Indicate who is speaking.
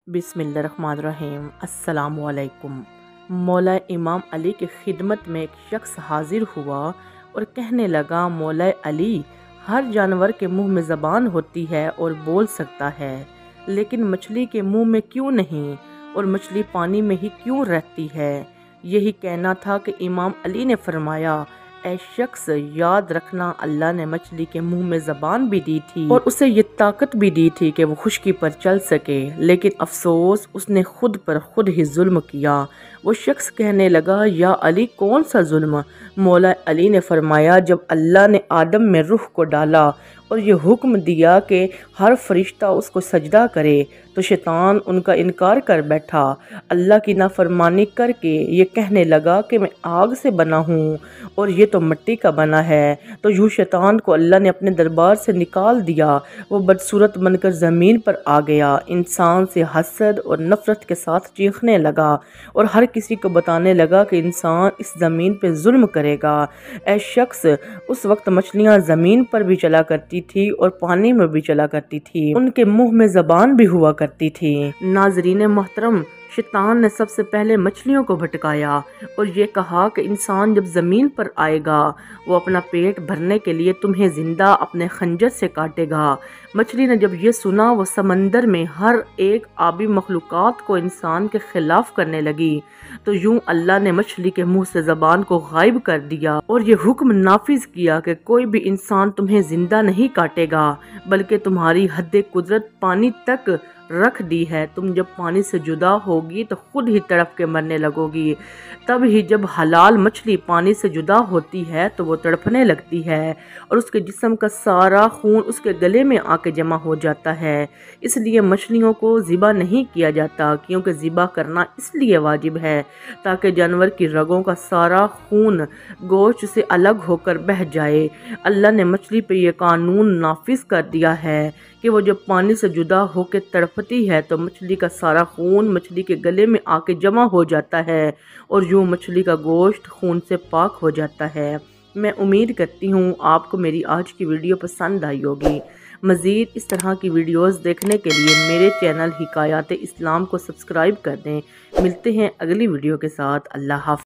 Speaker 1: बिस्मिल्लाहिर्रहमानिर्रहीम। अस्सलाम वालेकुम। मौला इमाम अली की खिदमत में एक शख्स हाजिर हुआ और कहने लगा, मौला अली, हर जानवर के मुंह में ज़बान होती है और बोल सकता है, लेकिन मछली के मुंह में क्यों नहीं, और मछली पानी में ही क्यों रहती है। यही कहना था कि इमाम अली ने फरमाया, ऐ शख्स, याद रखना, अल्लाह ने मछली के मुंह में ज़बान भी दी थी और उसे ये ताकत भी दी थी कि वो खुश्की पर चल सके, लेकिन अफसोस, उसने खुद पर खुद ही जुल्म किया। वो शख्स कहने लगा, या अली, कौन सा जुल्म। मौला अली ने फरमाया, जब अल्लाह ने आदम में रूह को डाला और ये हुक्म दिया कि हर फरिश्ता उसको सजदा करे, तो शैतान उनका इनकार कर बैठा। अल्लाह की नाफरमानी करके ये कहने लगा कि मैं आग से बना हूँ और ये तो मिट्टी का बना है। तो यूँ शैतान को अल्लाह ने अपने दरबार से निकाल दिया। वो बदसूरत बनकर ज़मीन पर आ गया, इंसान से हसद और नफ़रत के साथ चीखने लगा और हर किसी को बताने लगा कि इंसान इस ज़मीन पर जुल्म करेगा। ऐ शख्स, उस वक्त मछलियाँ ज़मीन पर भी चला करती थी और पानी में भी चला करती थी, उनके मुंह में ज़बान भी हुआ करती थी। नाज़रीन मोहतरम, शैतान ने सबसे पहले मछलियों को भटकाया और ये कहा कि इंसान जब ज़मीन पर आएगा, वो अपना पेट भरने के लिए तुम्हें ज़िंदा अपने खंजर से काटेगा। मछली ने जब ये सुना, वो समंदर में हर एक आबी मखलूक़ात को इंसान के खिलाफ करने लगी। तो यूं अल्लाह ने मछली के मुंह से ज़बान को गायब कर दिया और ये हुक्म नाफिज किया कि कोई भी इंसान तुम्हें ज़िंदा नहीं काटेगा, बल्कि तुम्हारी हद कुदरत पानी तक रख दी है। तुम जब पानी से जुदा होगी तो खुद ही तड़प के मरने लगोगी। तब ही जब हलाल मछली पानी से जुदा होती है तो वो तड़पने लगती है और उसके जिस्म का सारा खून उसके गले में आके जमा हो जाता है। इसलिए मछलियों को ज़िबा नहीं किया जाता, क्योंकि ज़िबा करना इसलिए वाजिब है ताकि जानवर की रगों का सारा खून गोश्त से अलग होकर बह जाए। अल्लाह ने मछली पे ये कानून नाफिज कर दिया है कि वो जब पानी से जुदा होकर तड़पती है तो मछली का सारा खून मछली के गले में आके जमा हो जाता है और यूं मछली का गोश्त खून से पाक हो जाता है। मैं उम्मीद करती हूँ आपको मेरी आज की वीडियो पसंद आई होगी। मज़ीद इस तरह की वीडियोस देखने के लिए मेरे चैनल हिकायात इस्लाम को सब्सक्राइब कर दें। मिलते हैं अगली वीडियो के साथ। अल्लाह हाफ़िज़।